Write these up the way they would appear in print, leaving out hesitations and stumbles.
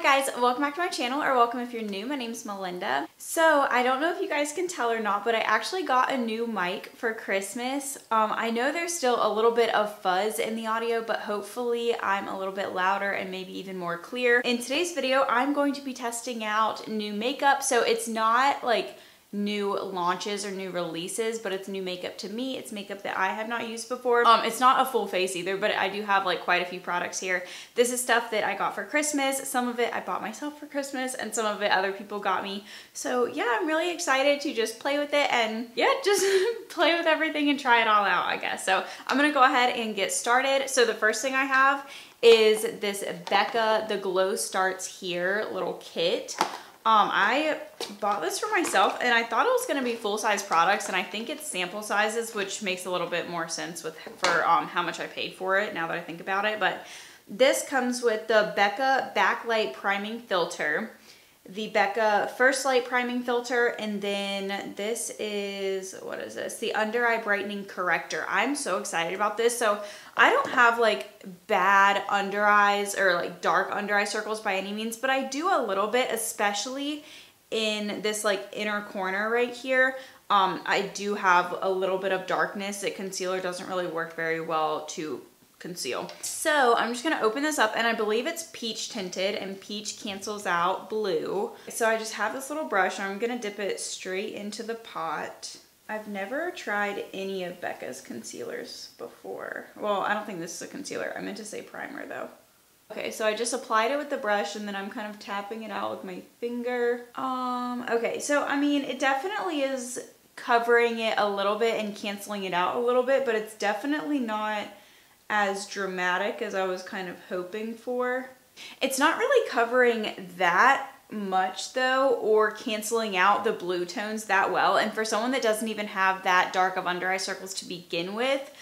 Hi guys, welcome back to my channel, or welcome if you're new. My name's Melinda. So I don't know if you guys can tell or not, but I actually got a new mic for Christmas. I know there's still a little bit of fuzz in the audio, but hopefully I'm a little bit louder and maybe even more clear. In today's video, I'm going to be testing out new makeup. So it's not like new launches or new releases, but it's new makeup to me. It's makeup that I have not used before. It's not a full face either, but I do have like quite a few products here. This is stuff that I got for Christmas. Some of it I bought myself for Christmas, and some of it other people got me. So yeah, I'm really excited to just play with it and yeah, just play with everything and try it all out, I guess. So I'm gonna go ahead and get started. So the first thing I have is this Becca The Glow Starts Here little kit. I bought this for myself and I thought it was going to be full-size products, and I think it's sample sizes, which makes a little bit more sense for how much I paid for it now that I think about it. But this comes with the Becca Backlight Priming Filter, the Becca First Light Priming Filter, and then this is, what is this? The Under Eye Brightening Corrector. I'm so excited about this. So I don't have like bad under eyes or like dark under eye circles by any means, but I do a little bit, especially in this like inner corner right here. I do have a little bit of darkness that concealer doesn't really work very well to conceal. So I'm just gonna open this up, and I believe it's peach tinted, and peach cancels out blue. So I just have this little brush, and I'm gonna dip it straight into the pot. I've never tried any of Becca's concealers before. Well, I don't think this is a concealer. I meant to say primer though. Okay, so I just applied it with the brush, and then I'm kind of tapping it out with my finger. Okay, so I mean, it definitely is covering it a little bit and canceling it out a little bit, but it's definitely not as dramatic as I was kind of hoping for. It's not really covering that much though, or canceling out the blue tones that well. And for someone that doesn't even have that dark of under eye circles to begin with,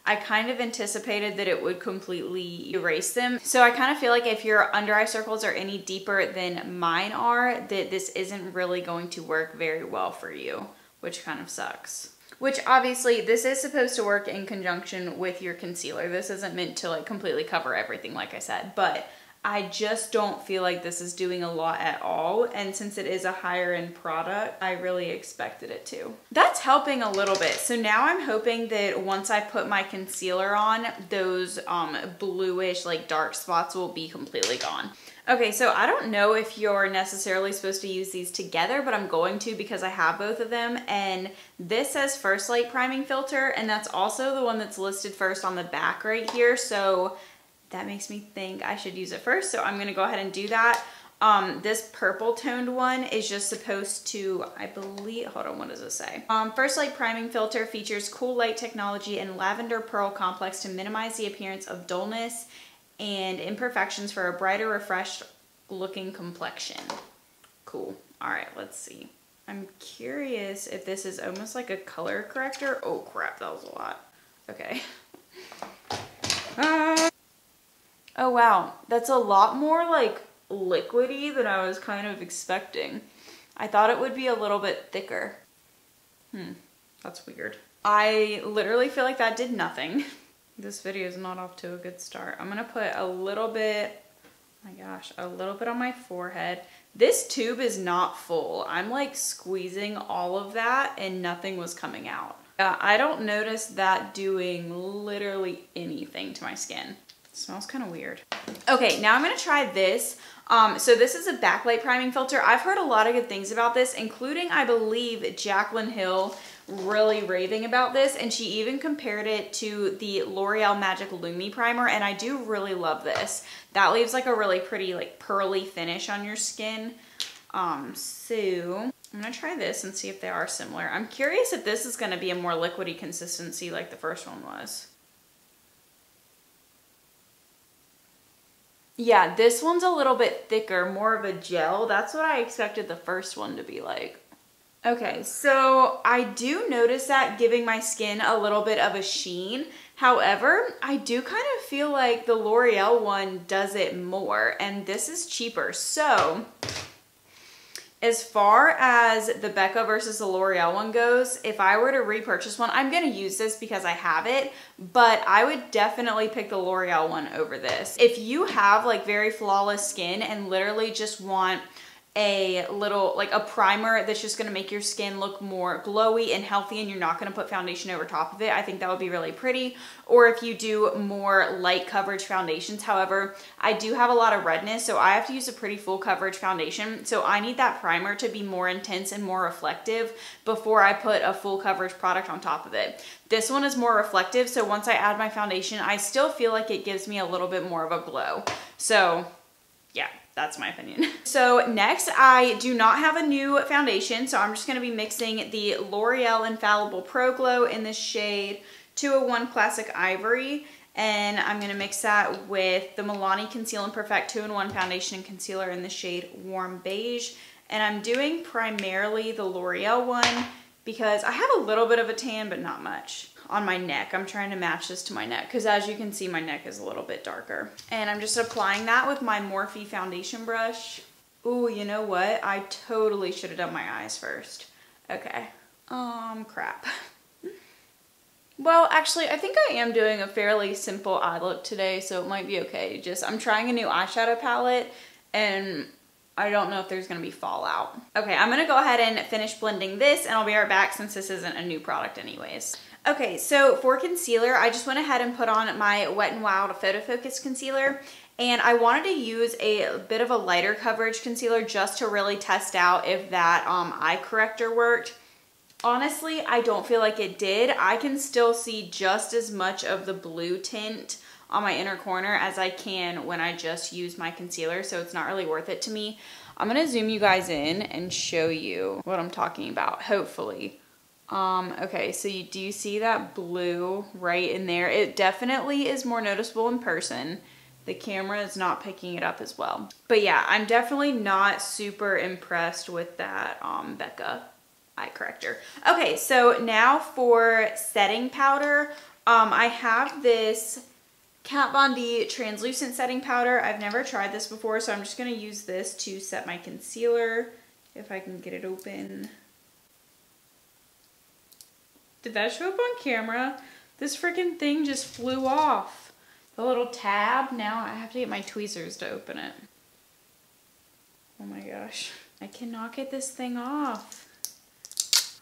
I kind of anticipated that it would completely erase them. So I kind of feel like if your under eye circles are any deeper than mine are, that this isn't really going to work very well for you, which kind of sucks. Which obviously this is supposed to work in conjunction with your concealer. This isn't meant to like completely cover everything, like I said, but I just don't feel like this is doing a lot at all. And since it is a higher end product, I really expected it to. That's helping a little bit. So now I'm hoping that once I put my concealer on, those bluish like dark spots will be completely gone. Okay, so I don't know if you're necessarily supposed to use these together, but I'm going to because I have both of them. And this says First Light Priming Filter, and that's also the one that's listed first on the back right here. So that makes me think I should use it first. So I'm gonna go ahead and do that. This purple toned one is just supposed to, I believe, hold on, what does it say? First Light Priming Filter features cool light technology and lavender pearl complex to minimize the appearance of dullness and imperfections for a brighter, refreshed looking complexion. Cool. All right, let's see. I'm curious if this is almost like a color corrector. Oh crap, that was a lot. Okay. Oh wow, that's a lot more like liquidy than I was kind of expecting. I thought it would be a little bit thicker. That's weird. I literally feel like that did nothing. This video is not off to a good start. I'm gonna put a little bit, oh my gosh, a little bit on my forehead. This tube is not full. I'm like squeezing all of that and nothing was coming out. I don't notice that doing literally anything to my skin. It smells kind of weird. Okay, now I'm gonna try this. So this is a backlight priming filter. I've heard a lot of good things about this, including, I believe, Jaclyn Hill really raving about this, and she even compared it to the L'Oreal Magic Lumi Primer, and I do really love this. That leaves like a really pretty like pearly finish on your skin. So I'm gonna try this and see if they are similar. I'm curious if this is gonna be a more liquidy consistency like the first one was. Yeah, this one's a little bit thicker, more of a gel. That's what I expected the first one to be like. Okay, so I do notice that giving my skin a little bit of a sheen. However, I do kind of feel like the L'Oreal one does it more, and this is cheaper. So As far as the Becca versus the L'Oreal one goes, if I were to repurchase one, I'm going to use this because I have it, but I would definitely pick the L'Oreal one over this. If you have like very flawless skin and literally just want a little, like a primer that's just gonna make your skin look more glowy and healthy and you're not gonna put foundation over top of it, I think that would be really pretty. Or if you do more light coverage foundations. However, I do have a lot of redness, so I have to use a pretty full coverage foundation. So I need that primer to be more intense and more reflective before I put a full coverage product on top of it. This one is more reflective, so once I add my foundation, I still feel like it gives me a little bit more of a glow. So yeah, that's my opinion. So next, I do not have a new foundation, so I'm just gonna be mixing the L'Oreal Infallible Pro Glow in the shade 201 Classic Ivory, and I'm gonna mix that with the Milani Conceal and Perfect 2-in-1 Foundation and Concealer in the shade Warm Beige. And I'm doing primarily the L'Oreal one because I have a little bit of a tan, but not much. On my neck, I'm trying to match this to my neck because as you can see, my neck is a little bit darker. And I'm just applying that with my Morphe foundation brush. Ooh, you know what? I totally should have done my eyes first. Okay, crap. Well, actually, I think I am doing a fairly simple eye look today, so it might be okay. I'm trying a new eyeshadow palette, and I don't know if there's gonna be fallout. Okay, I'm gonna go ahead and finish blending this, and I'll be right back since this isn't a new product anyways. Okay, so for concealer, I just went ahead and put on my Wet n Wild Photo Focus Concealer, and I wanted to use a bit of a lighter coverage concealer just to really test out if that eye corrector worked. Honestly, I don't feel like it did. I can still see just as much of the blue tint on my inner corner as I can when I just use my concealer, so it's not really worth it to me. I'm gonna zoom you guys in and show you what I'm talking about, hopefully. Okay, so do you see that blue right in there? It definitely is more noticeable in person. The camera is not picking it up as well. But yeah, I'm definitely not super impressed with that Becca eye corrector. Okay, so now for setting powder. I have this Kat Von D translucent setting powder. I've never tried this before, so I'm just gonna use this to set my concealer, if I can get it open. Did that show up on camera? This freaking thing just flew off. The little tab, now I have to get my tweezers to open it. Oh my gosh. I cannot get this thing off.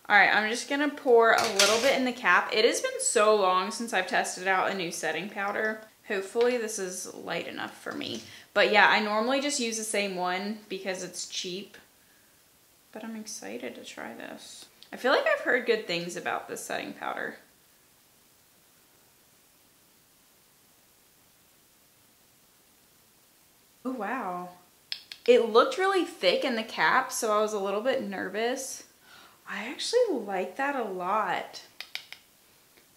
All right, I'm just gonna pour a little bit in the cap. It has been so long since I've tested out a new setting powder. Hopefully this is light enough for me. But yeah, I normally just use the same one because it's cheap. But I'm excited to try this. I feel like I've heard good things about this setting powder. Oh wow. It looked really thick in the cap, so I was a little bit nervous. I actually like that a lot.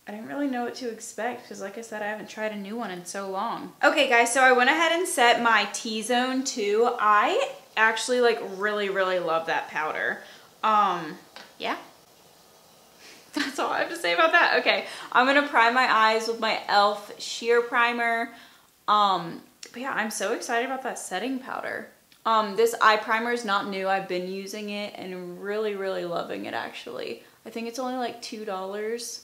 I didn't really know what to expect because like I said, I haven't tried a new one in so long. Okay guys, so I went ahead and set my T-zone too. I actually like really love that powder. Yeah. That's all I have to say about that. Okay, I'm gonna prime my eyes with my e.l.f. Sheer Primer. But yeah, I'm so excited about that setting powder. This eye primer is not new. I've been using it and really loving it actually. I think it's only like $2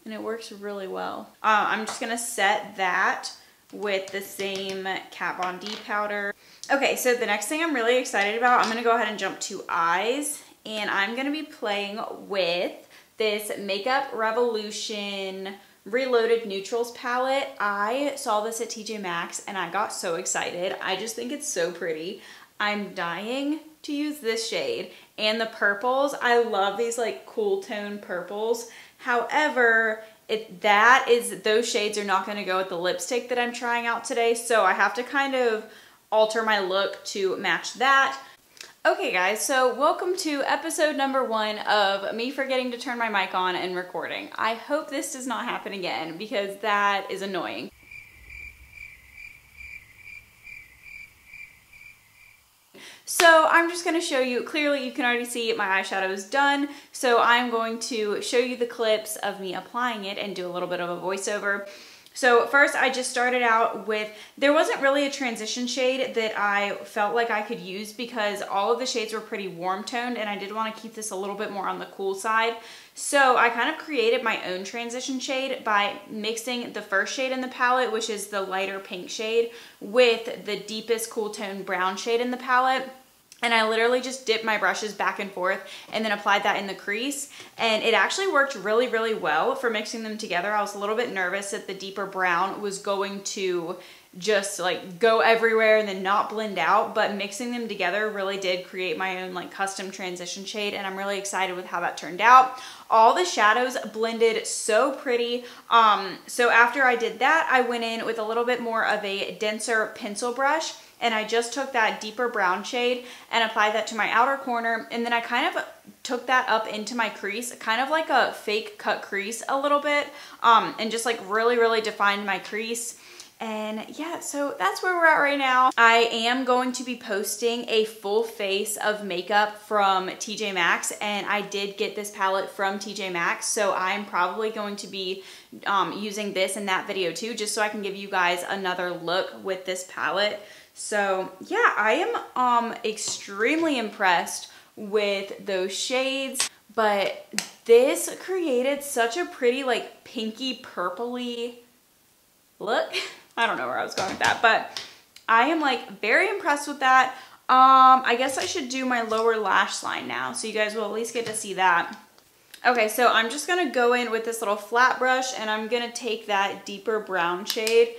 and it works really well. I'm just gonna set that with the same Kat Von D powder. Okay, so the next thing I'm really excited about, I'm gonna go ahead and jump to eyes, and I'm gonna be playing with this Makeup Revolution Reloaded Neutrals palette. I saw this at TJ Maxx and I got so excited. I just think it's so pretty. I'm dying to use this shade and the purples. I love these like cool tone purples. However, those shades are not going to go with the lipstick that I'm trying out today, so I have to kind of alter my look to match that. Okay guys, so welcome to episode number 1 of me forgetting to turn my mic on and recording. I hope this does not happen again because that is annoying. So I'm just going to show you, clearly you can already see my eyeshadow is done, so I'm going to show you the clips of me applying it and do a little bit of a voiceover. So first I just started out with, there wasn't really a transition shade that I felt like I could use because all of the shades were pretty warm toned and I did want to keep this a little bit more on the cool side. So I kind of created my own transition shade by mixing the first shade in the palette, which is the lighter pink shade, with the deepest cool tone brown shade in the palette. And I literally just dipped my brushes back and forth and then applied that in the crease. And it actually worked really, really well for mixing them together. I was a little bit nervous that the deeper brown was going to just like go everywhere and then not blend out, but mixing them together really did create my own like custom transition shade, and I'm really excited with how that turned out. All the shadows blended so pretty. So after I did that, I went in with a little bit more of a denser pencil brush, and I just took that deeper brown shade and applied that to my outer corner, and then I kind of took that up into my crease, kind of like a fake cut crease a little bit, and just like really, really defined my crease. And yeah, so that's where we're at right now. I am going to be posting a full face of makeup from TJ Maxx, and I did get this palette from TJ Maxx, so I'm probably going to be using this in that video too, just so I can give you guys another look with this palette. So yeah, I am extremely impressed with those shades, but this created such a pretty like pinky purpley look. I don't know where I was going with that, but I am like very impressed with that. I guess I should do my lower lash line now, so you guys will at least get to see that. Okay, so I'm just gonna go in with this little flat brush, and I'm gonna take that deeper brown shade,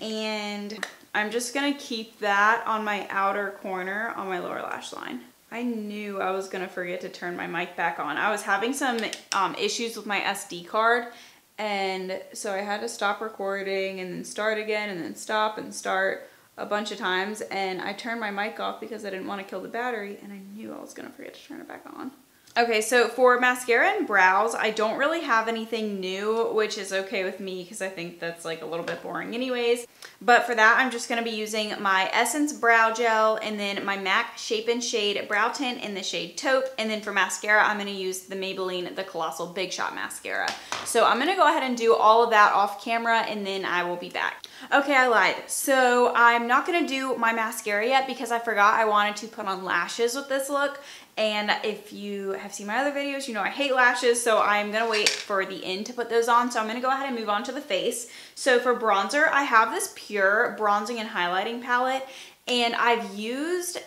and I'm just gonna keep that on my outer corner on my lower lash line. I knew I was gonna forget to turn my mic back on. I was having some issues with my SD card, and so I had to stop recording and then start again and then stop and start a bunch of times, and I turned my mic off because I didn't want to kill the battery, and I knew I was gonna forget to turn it back on. Okay, so for mascara and brows, I don't really have anything new, which is okay with me because I think that's like a little bit boring anyways. But for that, I'm just gonna be using my Essence Brow Gel and then my MAC Shape and Shade Brow Tint in the shade Taupe. And then for mascara, I'm gonna use the Maybelline The Colossal Big Shot Mascara. So I'm gonna go ahead and do all of that off camera, and then I will be back. Okay, I lied. So I'm not gonna do my mascara yet because I forgot I wanted to put on lashes with this look. And if you have seen my other videos, you know I hate lashes, so I'm gonna wait for the end to put those on. So I'm gonna go ahead and move on to the face. So for bronzer, I have this Pure Bronzing and Highlighting palette, and I've used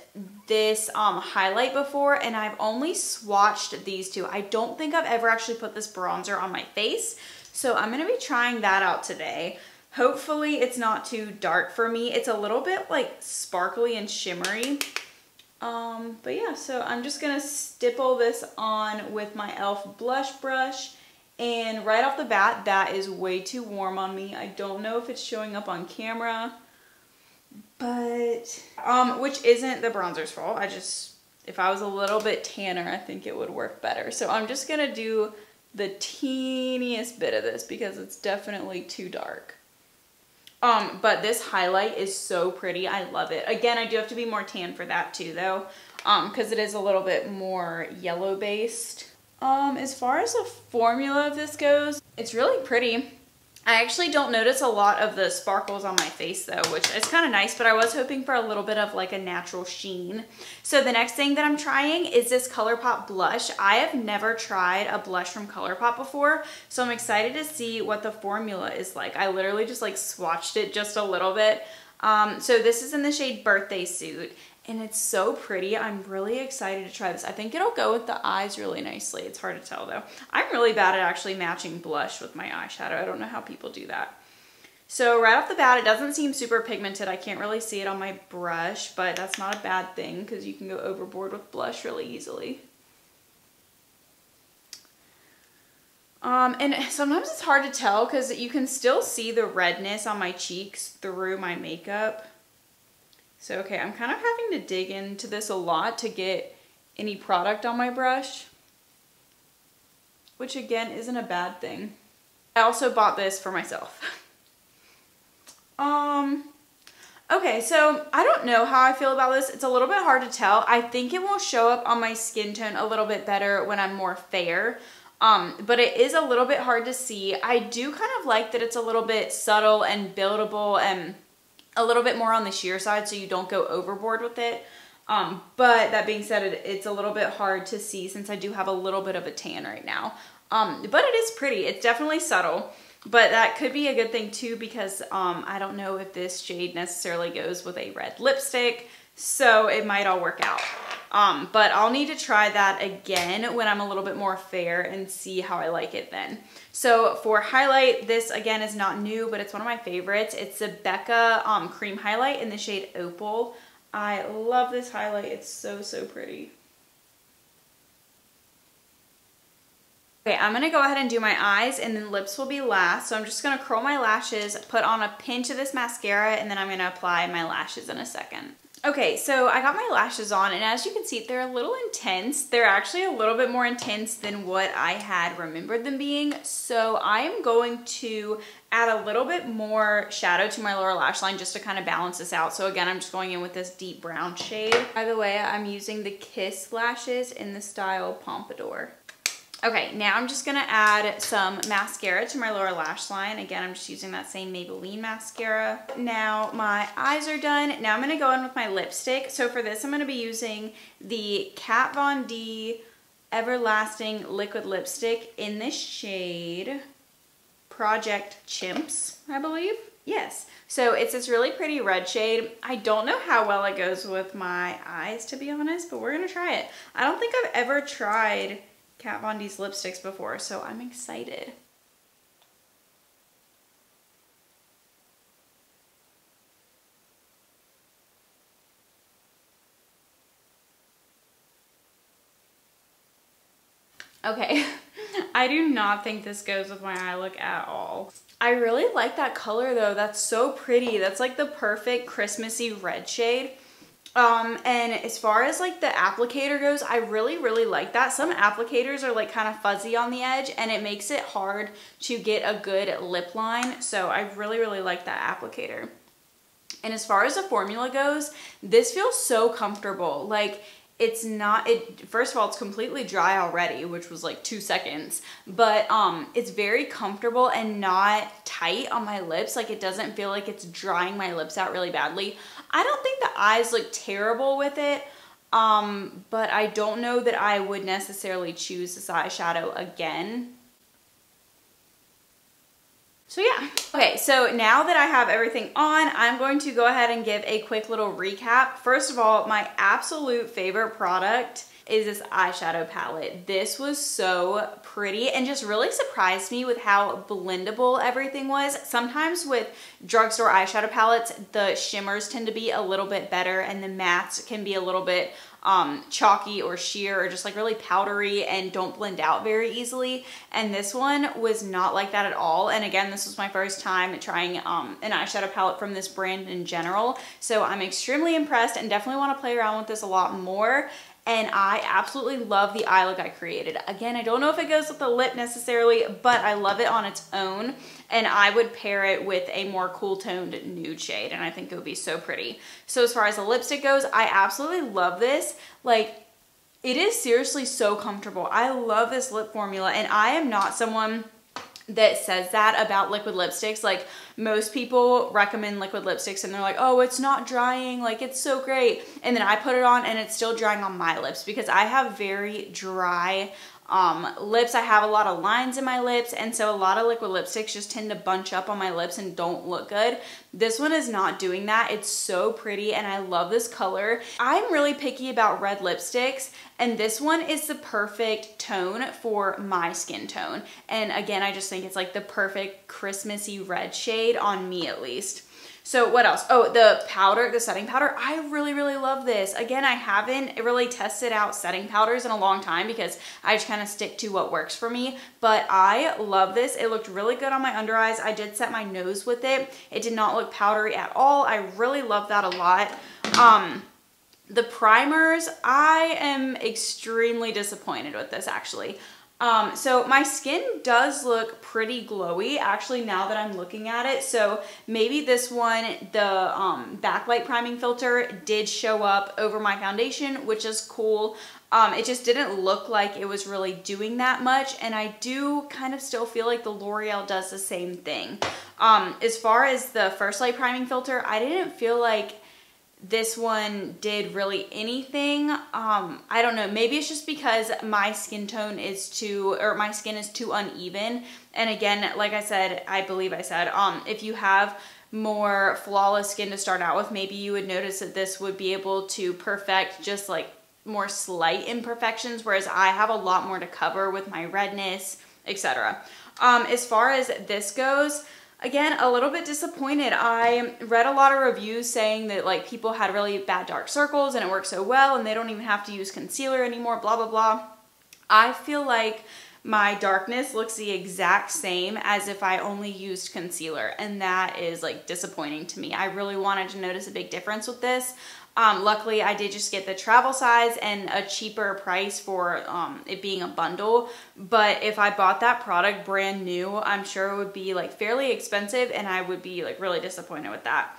this highlight before, and I've only swatched these two. I don't think I've ever actually put this bronzer on my face, so I'm gonna be trying that out today. Hopefully it's not too dark for me. It's a little bit like sparkly and shimmery. But yeah, so I'm just gonna stipple this on with my e.l.f. blush brush, and right off the bat, that is way too warm on me. I don't know if it's showing up on camera, but, which isn't the bronzer's fault. If I was a little bit tanner, I think it would work better. So I'm just gonna do the teeniest bit of this because it's definitely too dark. But this highlight is so pretty. I love it. Again, I do have to be more tan for that too though, because it is a little bit more yellow based. As far as the formula of this goes, it's really pretty. I actually don't notice a lot of the sparkles on my face though, which is kind of nice, but I was hoping for a little bit of like a natural sheen. So the next thing that I'm trying is this ColourPop blush. I have never tried a blush from ColourPop before, so I'm excited to see what the formula is like. I literally just like swatched it just a little bit. So this is in the shade Birthday Suit, and it's so pretty. I'm really excited to try this. I think it'll go with the eyes really nicely. It's hard to tell though. I'm really bad at actually matching blush with my eyeshadow. I don't know how people do that. So right off the bat, it doesn't seem super pigmented. I can't really see it on my brush, but that's not a bad thing because you can go overboard with blush really easily. And sometimes it's hard to tell because you can still see the redness on my cheeks through my makeup. So, okay, I'm kind of having to dig into this a lot to get any product on my brush, which again isn't a bad thing. I also bought this for myself. Okay, so I don't know how I feel about this. It's a little bit hard to tell. I think it will show up on my skin tone a little bit better when I'm more fair. but it is a little bit hard to see. I do kind of like that it's a little bit subtle and buildable and a little bit more on the sheer side so you don't go overboard with it. But that being said, it's a little bit hard to see since I do have a little bit of a tan right now. But it is pretty. It's definitely subtle, but that could be a good thing too because I don't know if this shade necessarily goes with a red lipstick, so it might all work out. But I'll need to try that again when I'm a little bit more fair and see how I like it then. So for highlight, this again is not new, but it's one of my favorites. It's the Becca cream highlight in the shade Opal. I love this highlight. It's so, so pretty. Okay, I'm gonna go ahead and do my eyes and then lips will be last. So I'm just gonna curl my lashes, put on a pinch of this mascara, and then I'm gonna apply my lashes in a second. Okay, so I got my lashes on, and as you can see, they're a little intense. They're actually a little bit more intense than what I had remembered them being. So I am going to add a little bit more shadow to my lower lash line just to kind of balance this out. So again, I'm just going in with this deep brown shade. By the way, I'm using the Kiss lashes in the style Pompadour. Okay, now I'm just gonna add some mascara to my lower lash line. Again, I'm just using that same Maybelline mascara. Now my eyes are done. Now I'm gonna go in with my lipstick. So for this, I'm gonna be using the Kat Von D Everlasting Liquid Lipstick in this shade Project Chimps, I believe. Yes, so it's this really pretty red shade. I don't know how well it goes with my eyes, to be honest, but we're gonna try it. I don't think I've ever tried Kat Von D's lipsticks before, so I'm excited. Okay, I do not think this goes with my eye look at all. I really like that color though. That's so pretty. That's like the perfect Christmassy red shade. And as far as like the applicator goes, I really, really like that. Some applicators are like kind of fuzzy on the edge and it makes it hard to get a good lip line. So I really, really like that applicator. And as far as the formula goes, this feels so comfortable. Like it's not, first of all, it's completely dry already, which was like 2 seconds, but it's very comfortable and not tight on my lips. Like it doesn't feel like it's drying my lips out really badly. I don't think the eyes look terrible with it, but I don't know that I would necessarily choose this eyeshadow again. So yeah. Okay, so now that I have everything on, I'm going to go ahead and give a quick little recap. First of all, my absolute favorite product is this eyeshadow palette. This was so pretty and just really surprised me with how blendable everything was. Sometimes with drugstore eyeshadow palettes, the shimmers tend to be a little bit better and the mattes can be a little bit chalky or sheer or just like really powdery and don't blend out very easily. And this one was not like that at all. And again, this was my first time trying an eyeshadow palette from this brand in general. So I'm extremely impressed and definitely want to play around with this a lot more. And I absolutely love the eye look I created. Again, I don't know if it goes with the lip necessarily, but I love it on its own. And I would pair it with a more cool toned nude shade. And I think it would be so pretty. So as far as the lipstick goes, I absolutely love this. Like, it is seriously so comfortable. I love this lip formula. And I am not someone that says that about liquid lipsticks. Like most people recommend liquid lipsticks and they're like, oh, it's not drying, like it's so great. And then I put it on and it's still drying on my lips because I have very dry lips. I have a lot of lines in my lips, and so a lot of liquid lipsticks just tend to bunch up on my lips and don't look good. This one is not doing that. It's so pretty and I love this color. I'm really picky about red lipsticks, and this one is the perfect tone for my skin tone. And again, I just think it's like the perfect Christmassy red shade on me at least. So what else? Oh, the powder, the setting powder. I really, really love this. Again, I haven't really tested out setting powders in a long time because I just kind of stick to what works for me. But I love this. It looked really good on my under eyes. I did set my nose with it. It did not look powdery at all. I really love that a lot. The primers, I am extremely disappointed with this actually. So my skin does look pretty glowy actually now that I'm looking at it. So maybe this one, the backlight priming filter did show up over my foundation, which is cool. It just didn't look like it was really doing that much. And I do kind of still feel like the L'Oreal does the same thing. As far as the First Light priming filter, I didn't feel like this one did really anything. I don't know, maybe it's just because my skin tone is my skin is too uneven. And again, like I said, I believe I said, if you have more flawless skin to start out with, maybe you would notice that this would be able to perfect just like more slight imperfections, whereas I have a lot more to cover with my redness, etc. As far as this goes, again, a little bit disappointed. I read a lot of reviews saying that like people had really bad dark circles and it worked so well and they don't even have to use concealer anymore, blah, blah, blah. I feel like my darkness looks the exact same as if I only used concealer, and that is like disappointing to me. I really wanted to notice a big difference with this. Luckily, I did just get the travel size and a cheaper price for it being a bundle. But if I bought that product brand new, I'm sure it would be like fairly expensive and I would be like really disappointed with that.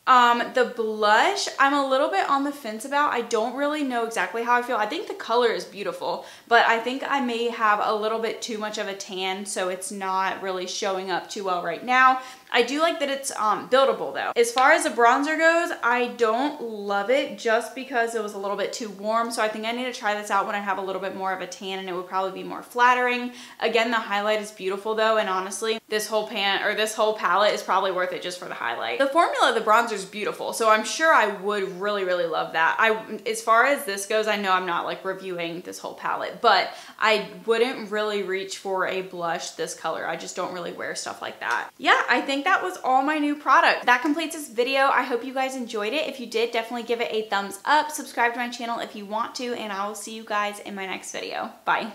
The blush, I'm a little bit on the fence about. I don't really know exactly how I feel. I think the color is beautiful, but I think I may have a little bit too much of a tan, so it's not really showing up too well right now. I do like that it's buildable though. As far as the bronzer goes, I don't love it just because it was a little bit too warm. So I think I need to try this out when I have a little bit more of a tan and it would probably be more flattering. Again, the highlight is beautiful though. And honestly, this whole palette is probably worth it just for the highlight. The formula of the bronzer is beautiful. So I'm sure I would really, really love that. As far as this goes, I know I'm not like reviewing this whole palette, but I wouldn't really reach for a blush this color. I just don't really wear stuff like that. Yeah, I think that was all my new product. That completes this video. I hope you guys enjoyed it. If you did, definitely give it a thumbs up. Subscribe to my channel if you want to, and I will see you guys in my next video. Bye.